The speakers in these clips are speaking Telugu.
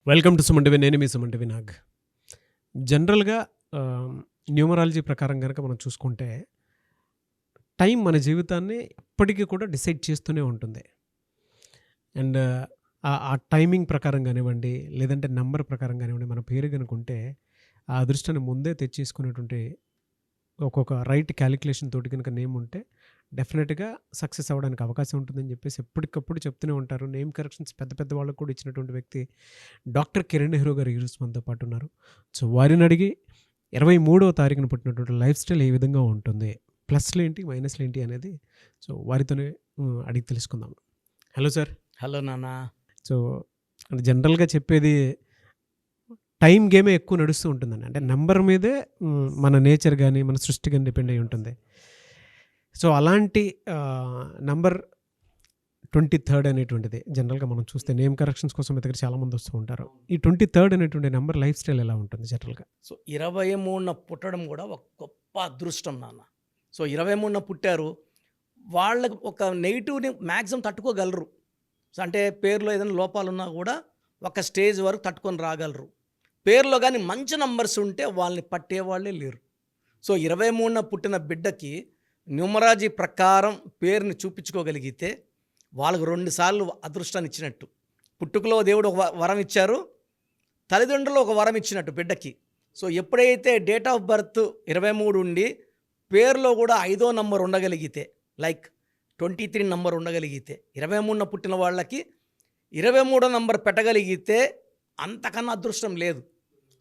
Welcome to Suman TV. నేను మీ సుమన్ టీవీ నాగ్. జనరల్‌గా న్యూమరాలజీ ప్రకారం గనక మనం చూసుకుంటే, టైం మన జీవితాన్ని ఎప్పటికీ కూడా డిసైడ్ చేస్తూనే ఉంటుంది. అండ్ ఆ టైమింగ్ ప్రకారం గానివ్వండి, లేదంటే నంబర్ ప్రకారం గానివ్వండి, మన పేరు గనుకుంటే, ఆ అదృష్టాన్ని ముందే తెచ్చేసుకునేటువంటి ఒక్కొక్క రైట్ క్యాలిక్యులేషన్ తోటి గనుక నేమ్ ఉంటే, డెఫినిట్‌గా సక్సెస్ అవ్వడానికి అవకాశం ఉంటుందని జెప్పేసి ఎప్పటికప్పుడు చెప్తూనే ఉంటారు. నేమ్ కరెక్షన్స్ పెద్ద పెద్ద వాళ్ళకి కూడా ఇచ్చినటువంటి వ్యక్తి డాక్టర్ కిరణ్ నెహ్రూ గారు ఈరోజు మనతో పాటు ఉన్నారు. సో, వారిని అడిగి 23వ తారీఖున పుట్టినటువంటి లైఫ్ స్టైల్ ఏ విధంగా ఉంటుంది? ప్లస్‌లేంటి, మైనస్‌లేంటి అనేది సో, వారితోనే అడిగి తెలుసుకుందాం. Hello sir. హలో నాన్న. సో, అంటే జనరల్‌గా చెప్పేది టైమ్ గేమే ఎక్కువ నడుస్తూ ఉంటుందండి. అంటే నంబర్ మీదే మన నేచర్ గాని, మన సృష్టి గాని డిపెండ్ అయ్యి ఉంటుంది. సో, అలాంటి నంబర్ 23 అనేటువంటిది జనరల్‌గా మనం చూస్తే నేమ్ కరెక్షన్స్ కోసం మీ దగ్గర చాలామంది వస్తూ ఉంటారు. ఈ 23 అనేటువంటి నంబర్ లైఫ్ స్టైల్ ఎలా ఉంటుంది జనరల్‌గా? సో 23న పుట్టడం కూడా ఒక గొప్ప అదృష్టం నాన్న. సో 23న పుట్టారు. వాళ్ళకి ఒక నెగెటివ్‌ని మ్యాక్సిమం తట్టుకోగలరు. సో అంటే పేరులో ఏదైనా లోపాలున్నా కూడా ఒక స్టేజ్ వరకు తట్టుకొని రాగలరు. పేరులో కానీ మంచి నంబర్స్ ఉంటే వాళ్ళని పట్టేవాళ్ళే లేరు. సో 23న పుట్టిన బిడ్డకి న్యూమరాలజీ ప్రకారం పేరుని చూపించుకోగలిగితే వాళ్ళకు 2 సార్లు అదృష్టాన్ని ఇచ్చినట్టు. పుట్టుకలో దేవుడు ఒక వరం ఇచ్చారు, తల్లిదండ్రులు ఒక వరం ఇచ్చినట్టు బిడ్డకి. సో ఎప్పుడైతే డేట్ ఆఫ్ బర్త్ 23 ఉండి పేరులో కూడా 5వ నంబర్ ఉండగలిగితే, లైక్ 23 నంబర్ ఉండగలిగితే, 23న పుట్టిన వాళ్ళకి 23వ నంబర్ పెట్టగలిగితే అంతకన్నా అదృష్టం లేదు.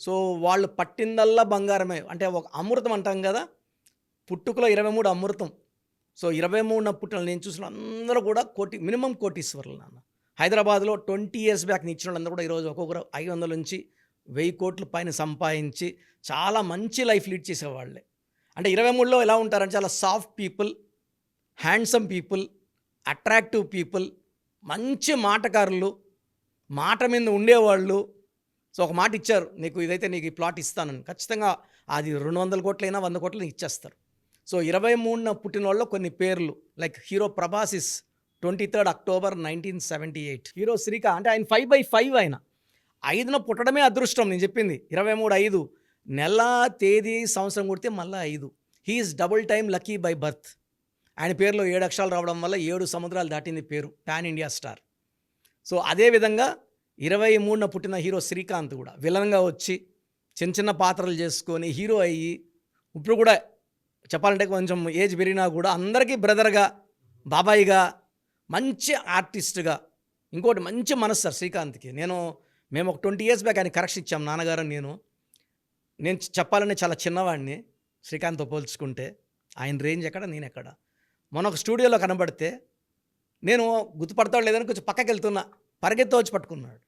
సో వాళ్ళు పట్టిందల్లా బంగారమే. అంటే ఒక అమృతం అంటాం కదా, పుట్టుకలో 23 అమృతం. సో 23న పుట్టిన నేను చూసిన అందరూ కూడా మినిమం కోటీశ్వరులు నాన్న. హైదరాబాద్లో 20 ఇయర్స్ బ్యాక్ ఇచ్చిన వాళ్ళందరూ కూడా ఈరోజు ఒక్కొక్కరు 500 నుంచి 1000 కోట్ల పైన సంపాదించి చాలా మంచి లైఫ్ లీడ్ చేసేవాళ్ళే. అంటే 23లో ఎలా ఉంటారంటే చాలా soft people, handsome people, attractive people, మంచి మాటకారులు, మాట మీద ఉండేవాళ్ళు. సో ఒక మాట ఇచ్చారు, నీకు ఇదైతే నీకు ఈ ప్లాట్ ఇస్తానని. ఖచ్చితంగా అది 200 కోట్లైనా 100 కోట్లు ఇచ్చేస్తారు. సో 23న పుట్టిన వాళ్ళు కొన్ని పేర్లు, like hero Prabhas is 23 October 1978. Hero Srikanth అంటే ఆయన 5/5 ఆయన 5న పుట్టడమే అదృష్టం. నేను చెప్పింది 23/5 నెల, తేదీ, సంవత్సరం కొడితే మళ్ళీ 5. He's double time lucky by birth. ఆయన పేరులో 7 అక్షరాలు రావడం వల్ల 7 సముద్రాలు దాటింది పేరు, పాన్ ఇండియా స్టార్. సో అదేవిధంగా 23న పుట్టిన హీరో శ్రీకాంత్ కూడా విలన్గా వచ్చి చిన్న చిన్న పాత్రలు చేసుకొని హీరో అయ్యి ఇప్పుడు కూడా చెప్పాలంటే కొంచెం ఏజ్ పెరిగినా కూడా అందరికీ బ్రదర్గా, బాబాయిగా, మంచి ఆర్టిస్ట్గా, ఇంకోటి మంచి మనసు సార్ శ్రీకాంత్కి. మేము ఒక 20 ఇయర్స్ బ్యాక్ ఆయన కరెక్షన్ ఇచ్చాం నాన్నగారు. నేను చెప్పాలంటే చాలా చిన్నవాడిని శ్రీకాంత్తో పోల్చుకుంటే. ఆయన రేంజ్ ఎక్కడ, నేను ఎక్కడ. మొన్న ఒక స్టూడియోలో కనబడితే నేను గుర్తుపడతాడు లేదని కొంచెం పక్కకి వెళ్తున్నా, పరిగెత్తి వచ్చి పట్టుకున్నాడు.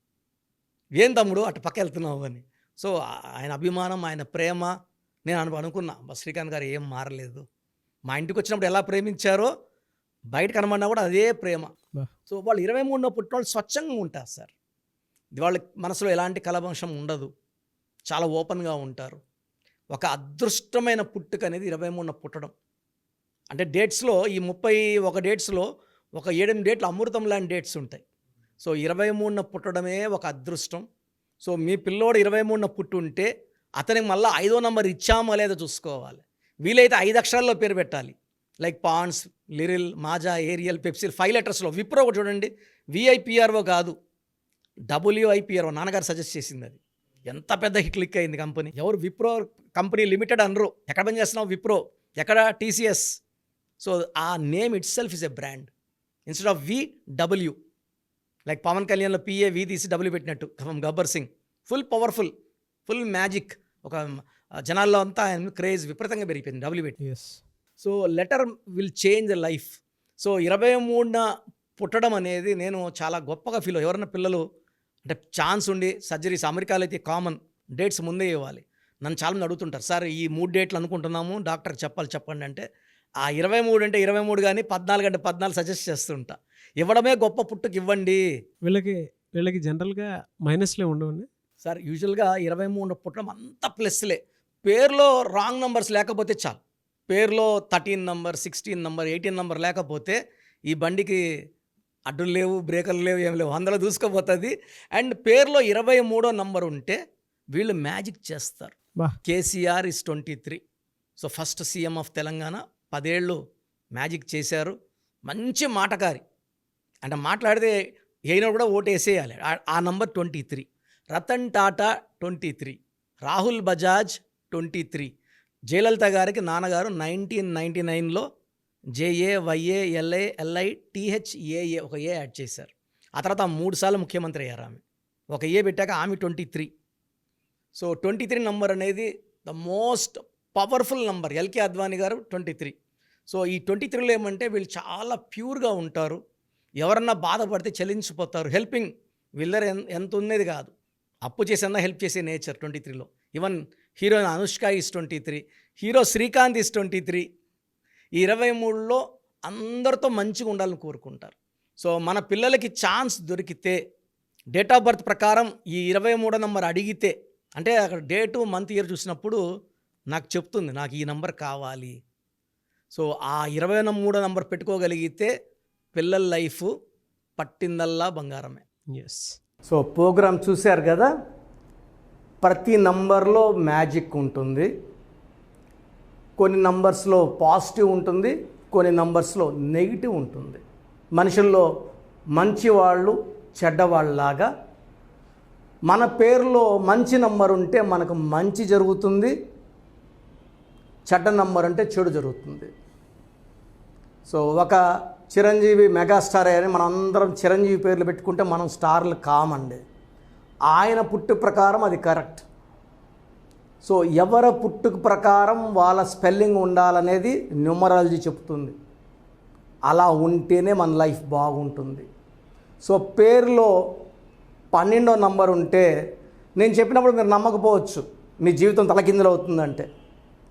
ఏం తమ్ముడు అటు పక్క వెళ్తున్నావు అని. సో ఆయన అభిమానం, ఆయన ప్రేమ నేను అనుకున్నా, శ్రీకాంత్ గారు ఏం మారలేదు. మా ఇంటికి వచ్చినప్పుడు ఎలా ప్రేమించారో బయట కనబడినా కూడా అదే ప్రేమ. సో వాళ్ళు 23న పుట్టిన వాళ్ళు స్వచ్ఛంగా ఉంటారు సార్. వాళ్ళ మనసులో ఎలాంటి కలవంశం ఉండదు, చాలా ఓపెన్గా ఉంటారు. ఒక అదృష్టమైన పుట్టుక అనేది 23న పుట్టడం. అంటే డేట్స్లో ఈ 31 డేట్స్లో ఒక 7 డేట్లు అమృతం లాంటి డేట్స్ ఉంటాయి. సో 23న పుట్టడమే ఒక అదృష్టం. సో మీ పిల్లోడు 23న పుట్టుంటే అతనికి మళ్ళీ 5వ నంబర్ ఇచ్చామో లేదో చూసుకోవాలి. వీలైతే 5 అక్షరాల్లో పేరు పెట్టాలి, like Pond's, Liril, Maaza, Ariel, Pepsi, 5 లెటర్స్లో. విప్రో ఒకటి చూడండి, విఐపిఆర్ఓ కాదు, WIPRO. నాన్నగారు సజెస్ట్ చేసింది అది. ఎంత పెద్ద హిట్ క్లిక్ అయింది కంపెనీ. ఎవరు విప్రో కంపెనీ లిమిటెడ్ అనరు. ఎక్కడ పని చేస్తున్నావు విప్రో, ఎక్కడ TCS. సో ఆ name itself is a brand instead of VW. Like Pawan కళ్యాణ్లో PAV తీసి W పెట్టినట్టు Gabbar Singh. Full powerful, full magic. ఒక జనాల్లో అంతా ఆయన క్రేజ్ విపరీతంగా పెరిగిపోయింది W పెట్టి. So letter will change the life. So 23న పుట్టడం అనేది నేను చాలా గొప్పగా ఫీల్. ఎవరైనా పిల్లలు అంటే ఛాన్స్ ఉండి సర్జరీస్, అమెరికాలో అయితే కామన్, డేట్స్ ముందే ఇవ్వాలి. నన్ను చాలామంది అడుగుతుంటారు, సార్ ఈ 3 డేట్లు అనుకుంటున్నాము, డాక్టర్ చెప్పండి అంటే ఆ 23 అంటే 23 కానీ 14 అంటే 14 సజెస్ట్ చేస్తుంటా. ఇవ్వడమే గొప్ప, పుట్టుకు ఇవ్వండి. వీళ్ళకి జనరల్‌గా మైనస్‌లే ఉండవండి సార్. యూజువల్గా 23 పుట్టడం అంతా ప్లస్లే. పేరులో రాంగ్ నంబర్స్ లేకపోతే చాలు. పేరులో 13 నంబర్, 16 నంబర్, 18 నంబర్ లేకపోతే ఈ బండికి అడ్డులు లేవు, బ్రేకర్లు లేవు, ఏం లేవు, 100లో దూసుకుపోతుంది. అండ్ పేరులో 23వ నంబర్ ఉంటే వీళ్ళు మ్యాజిక్ చేస్తారు. బా KCR is 23. So first CM of Telangana, 10 ఏళ్ళు మ్యాజిక్ చేశారు. మంచి మాటకారి, అంటే మాట్లాడితే అయినా కూడా ఓటు వేసేయాలి. ఆ నంబర్ 23. రతన్ టాటా 23, రాహుల్ బజాజ్ 23. జయలలిత గారికి నాన్నగారు 1999లో JAYALALITHAA ఒక ఏ యాడ్ చేశారు. ఆ తర్వాత 3 సార్లు ముఖ్యమంత్రి అయ్యారు ఆమె. ఒక ఏ పెట్టాక ఆమె 23. సో 23 నంబర్ అనేది the most powerful number. LK Advani గారు 23. సో ఈ 23లో ఏమంటే వీళ్ళు చాలా ప్యూర్గా ఉంటారు. ఎవరన్నా బాధపడితే చెల్లించిపోతారు. హెల్పింగ్ వీళ్ళర్ ఎంత ఉన్నది కాదు, అప్పు చేసన్నా హెల్ప్ చేసే నేచర్ 23లో. Even heroine Anushka is 23, hero Srikanth is 23. ఈ 23లో అందరితో మంచిగా ఉండాలని కోరుకుంటారు. సో మన పిల్లలకి ఛాన్స్ దొరికితే డేట్ ఆఫ్ బర్త్ ప్రకారం ఈ 23వ నంబర్ అడిగితే, అంటే అక్కడ డేటు మంత్ ఇయర్ చూసినప్పుడు నాకు చెప్తుంది నాకు ఈ నంబర్ కావాలి. సో ఆ 23వ నంబర్ పెట్టుకోగలిగితే పిల్లల లైఫ్ పట్టిందల్లా బంగారమే. ఎస్. సో ప్రోగ్రామ్ చూశారు కదా, ప్రతి నంబర్లో మ్యాజిక్ ఉంటుంది. కొన్ని నంబర్స్లో పాజిటివ్ ఉంటుంది, కొన్ని నంబర్స్లో నెగిటివ్ ఉంటుంది. మనుషుల్లో మంచివాళ్ళు చెడ్డవాళ్ళలాగా మన పేరులో మంచి నంబర్ ఉంటే మనకు మంచి జరుగుతుంది, చెడ్డ నంబర్ అంటే చెడు జరుగుతుంది. సో ఒక చిరంజీవి మెగాస్టార్ అని మనం అందరం చిరంజీవి పేర్లు పెట్టుకుంటే మనం స్టార్లు కామండి. ఆయన పుట్టు ప్రకారం అది కరెక్ట్. సో ఎవరి పుట్టుక ప్రకారం వాళ్ళ స్పెల్లింగ్ ఉండాలనేది న్యూమరాలజీ చెప్తుంది. అలా ఉంటేనే మన లైఫ్ బాగుంటుంది. సో పేరులో 12వ నంబర్ ఉంటే నేను చెప్పినప్పుడు మీరు నమ్మకపోవచ్చు, మీ జీవితం తలకిందులు అవుతుందంటే.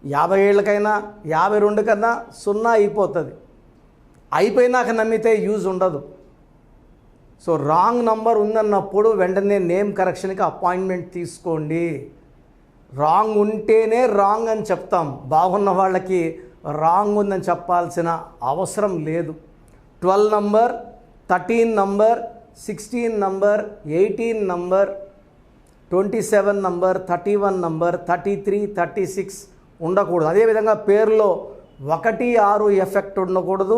50 ఏళ్ళకైనా 52 కన్నా 0 అయిపోతుంది. అయిపోయినాక నమ్మితే యూజ్ ఉండదు. సో రాంగ్ నంబర్ ఉందన్నప్పుడు వెంటనే నేమ్ కరెక్షన్కి అపాయింట్మెంట్ తీసుకోండి. రాంగ్ ఉంటేనే రాంగ్ అని చెప్తాం, బాగున్న వాళ్ళకి రాంగ్ ఉందని చెప్పాల్సిన అవసరం లేదు. 12 number, 13 number, 16 number, 18 number, 27 number, 31 number, 33, 36 ఉండకూడదు. అదేవిధంగా పేరులో 1, 6 ఎఫెక్ట్ ఉండకూడదు,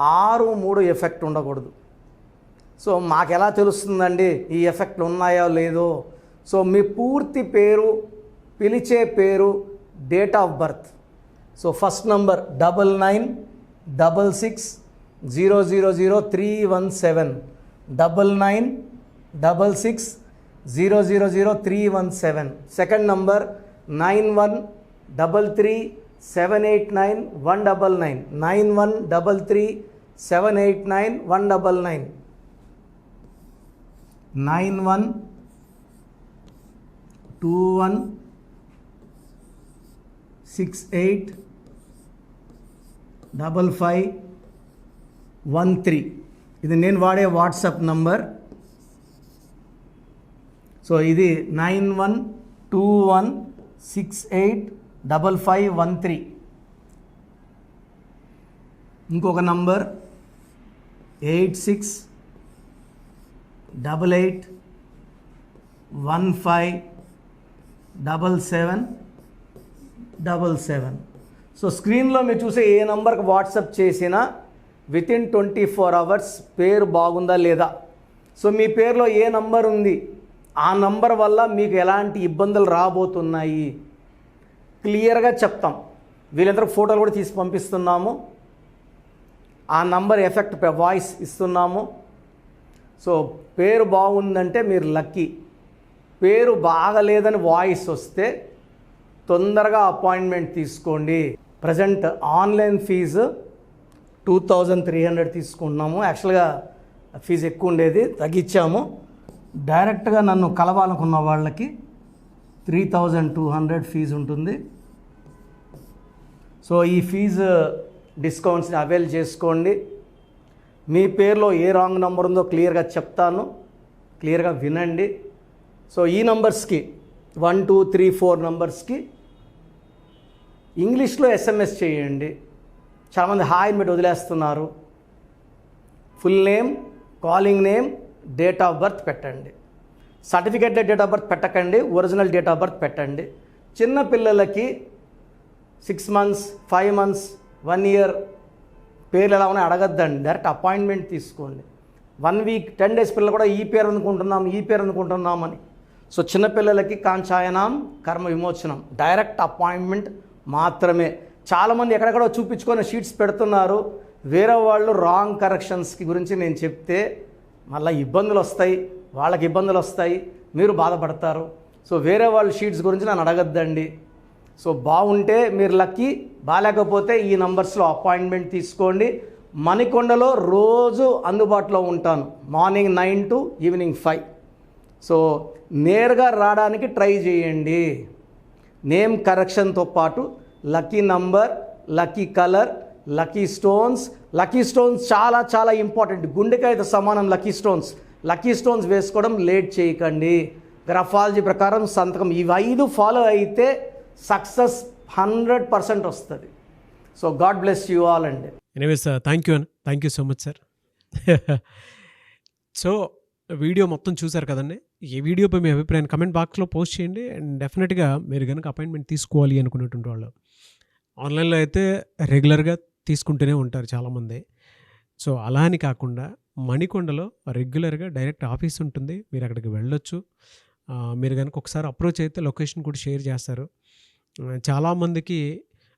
6, 3 ఎఫెక్ట్ ఉండకూడదు. సో మాకు ఎలా తెలుస్తుందండి ఈ ఎఫెక్ట్లు ఉన్నాయో లేదో? సో మీ పూర్తి పేరు, పిలిచే పేరు, date of birth. So first number 9966000317, 9966000317. Second number 9133789199, 9133789199, 9121685513. ఇది నేను వాడే వాట్సాప్ నంబర్. సో ఇది 9121685513. ఇంకొక నంబర్ 8688157777. సో స్క్రీన్లో మీరు చూసే ఏ నంబర్కి వాట్సాప్ చేసినా వితిన్ 24 అవర్స్ పేరు బాగుందా లేదా, సో మీ పేరులో ఏ నంబర్ ఉంది, ఆ నంబర్ వల్ల మీకు ఎలాంటి ఇబ్బందులు రాబోతున్నాయి క్లియర్గా చెప్తాం. వీళ్ళందరూ ఫోటోలు కూడా తీసి పంపిస్తున్నాము. ఆ నంబర్ ఎఫెక్ట్ వాయిస్ ఇస్తున్నాము. సో పేరు బాగుందంటే మీరు లక్కీ. పేరు బాగలేదని వాయిస్ వస్తే తొందరగా అపాయింట్మెంట్ తీసుకోండి. ప్రజెంట్ ఆన్లైన్ ఫీజు 2300 తీసుకుంటున్నాము. యాక్చువల్గా ఫీజు ఎక్కువ ఉండేది, తగ్గించాము. డైరెక్ట్గా నన్ను కలవాలనుకున్న వాళ్ళకి 3200 ఫీజు ఉంటుంది. సో ఈ ఫీజు డిస్కౌంట్స్ని అవైల్ చేసుకోండి. మీ పేరులో ఏ రాంగ్ నెంబర్ ఉందో క్లియర్గా చెప్తాను, క్లియర్గా వినండి. సో ఈ నంబర్స్కి 1, 2, 3, 4 నంబర్స్కి ఇంగ్లీష్లో SMS చేయండి. చాలామంది హాయ్ మీరు వదిలేస్తున్నారు. Full name, calling name, date of birth పెట్టండి. సర్టిఫికేట్ డేట్ ఆఫ్ బర్త్ పెట్టకండి, ఒరిజినల్ డేట్ ఆఫ్ బర్త్ పెట్టండి. చిన్న పిల్లలకి 6 months, 5 months, 1 year పేర్లు ఎలా ఉన్నాయి అడగద్దండి, డైరెక్ట్ అపాయింట్మెంట్ తీసుకోండి. 1 week, 10 days పిల్లలు కూడా ఈ పేరు అనుకుంటున్నామని. సో చిన్నపిల్లలకి కాంచాయనాం, కర్మ విమోచనం, డైరెక్ట్ అపాయింట్మెంట్ మాత్రమే. చాలామంది ఎక్కడెక్కడో చూపించుకొని షీట్స్ పెడుతున్నారు. వేరే వాళ్ళు రాంగ్ కరెక్షన్స్కి గురించి నేను చెప్తే మళ్ళీ ఇబ్బందులు వస్తాయి, వాళ్ళకి ఇబ్బందులు వస్తాయి, మీరు బాధపడతారు. సో వేరే వాళ్ళ షీట్స్ గురించి నన్ను అడగద్దండి. సో బాగుంటే మీరు లక్కీ, బాగాలేకపోతే ఈ నంబర్స్లో అపాయింట్మెంట్ తీసుకోండి. మణికొండలో రోజు అందుబాటులో ఉంటాను, మార్నింగ్ 9 to ఈవినింగ్ 5. సో నేరుగా రావడానికి ట్రై చేయండి. నేమ్ కరెక్షన్తో పాటు lucky number, lucky colour, lucky stones చాలా చాలా ఇంపార్టెంట్. గుండెకాయతో సమానం లక్కీ స్టోన్స్ వేసుకోవడం లేట్ చేయకండి. గ్రఫాలజీ ప్రకారం సంతకం, ఇవి 5 ఫాలో అయితే సక్సెస్ 100% వస్తుంది. So God bless you all అండి. Anyways thank you so much sir. So video మొత్తం చూసారు కదండి. ఈ వీడియోపై మీ అభిప్రాయాన్ని కమెంట్ బాక్స్లో పోస్ట్ చేయండి. అండ్ డెఫినెట్గా మీరు కనుక అపాయింట్మెంట్ తీసుకోవాలి అనుకునేటువంటి వాళ్ళు ఆన్లైన్లో అయితే రెగ్యులర్గా తీసుకుంటూనే ఉంటారు చాలామంది. సో అలా అని కాకుండా మణికొండలో రెగ్యులర్గా డైరెక్ట్ ఆఫీస్ ఉంటుంది, మీరు అక్కడికి వెళ్ళొచ్చు. మీరు కనుక ఒకసారి అప్రోచ్ అయితే లొకేషన్ కూడా షేర్ చేస్తారు. చాలామందికి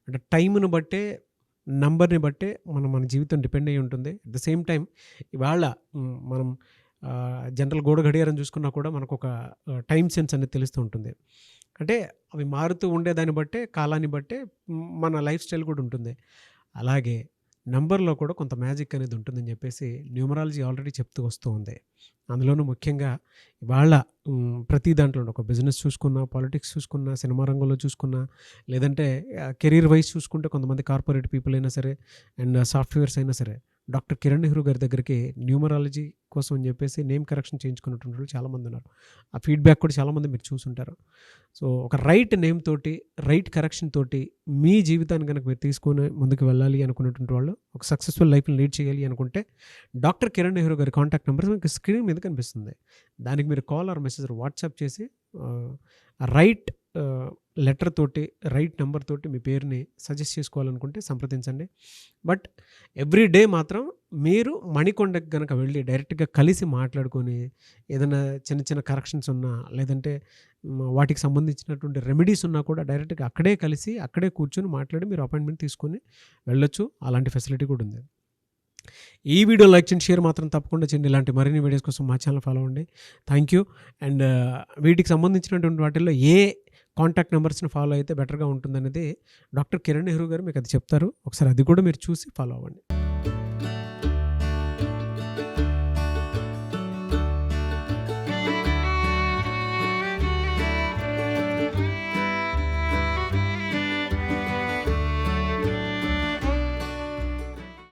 అంటే టైంను బట్టే, నంబర్ని బట్టే మన జీవితం డిపెండ్ అయ్యి ఉంటుంది. అట్ ద సేమ్ టైం ఇవాళ మనం జనరల్ గోడ గడియారం చూసుకున్నా కూడా మనకు ఒక టైం సెన్స్ అనేది తెలుస్తూ ఉంటుంది. అంటే అవి మారుతూ ఉండేదాన్ని బట్టే, కాలాన్ని బట్టే మన లైఫ్ స్టైల్ కూడా ఉంటుంది. అలాగే నంబర్లో కూడా కొంత మ్యాజిక్ అనేది ఉంటుందని చెప్పేసి న్యూమరాలజీ ఆల్రెడీ చెప్తూ వస్తూ ఉంది. అందులోనూ ముఖ్యంగా ఇవాళ ప్రతి దాంట్లో ఒక బిజినెస్ చూసుకున్నా, పాలిటిక్స్ చూసుకున్నా, సినిమా రంగంలో చూసుకున్నా, లేదంటే కెరీర్ వైజ్ చూసుకుంటే కొంతమంది కార్పొరేట్ పీపుల్ అయినా సరే అండ్ సాఫ్ట్వేర్స్ అయినా సరే డాక్టర్ కిరణ్ నెహ్రూ గారి దగ్గరికి న్యూమరాలజీ కోసం అని చెప్పేసి నేమ్ కరెక్షన్ చేయించుకున్నటువంటి వాళ్ళు చాలామంది ఉన్నారు. ఆ ఫీడ్బ్యాక్ కూడా చాలామంది మీరు చూసుంటారు. సో ఒక రైట్ నేమ్ తోటి, రైట్ కరెక్షన్ తోటి మీ జీవితాన్ని కనుక మీరు తీసుకొని ముందుకు వెళ్ళాలి అనుకున్నటువంటి వాళ్ళు, ఒక సక్సెస్ఫుల్ లైఫ్ని లీడ్ చేయాలి అనుకుంటే డాక్టర్ కిరణ్ నెహ్రూ గారి కాంటాక్ట్ నెంబర్ మీకు స్క్రీన్ మీద కనిపిస్తుంది. దానికి మీరు కాల్ ఆర్ మెసేజ్ వాట్సాప్ చేసి రైట్ లెటర్ తోటి, రైట్ నెంబర్ తోటి మీ పేరుని సజెస్ట్ చేసుకోవాలనుకుంటే సంప్రదించండి. బట్ ఎవ్రీ డే మాత్రం మీరు మణికొండకి కనుక వెళ్ళి డైరెక్ట్గా కలిసి మాట్లాడుకొని ఏదైనా చిన్న చిన్న కరెక్షన్స్ ఉన్నా, లేదంటే వాటికి సంబంధించినటువంటి రెమెడీస్ ఉన్నా కూడా డైరెక్ట్గా అక్కడే కలిసి, అక్కడే కూర్చొని మాట్లాడి మీరు అపాయింట్మెంట్ తీసుకొని వెళ్ళొచ్చు. అలాంటి ఫెసిలిటీ కూడా ఉంది. ఈ వీడియో లైక్ చేయండి, షేర్ మాత్రం తప్పకుండా చేయండి. ఇలాంటి మరిన్ని వీడియోస్ కోసం మా ఛానల్ ఫాలో అవ్వండి. Thank you. అండ్ వీటికి సంబంధించినటువంటి వాటిల్లో ఏ కాంటాక్ట్ నెంబర్స్ని ఫాలో అయితే బెటర్గా ఉంటుందనేది డాక్టర్ కిరణ్ నెహ్రూ గారు మీకు అది చెప్తారు. ఒకసారి అది కూడా మీరు చూసి ఫాలో అవ్వండి.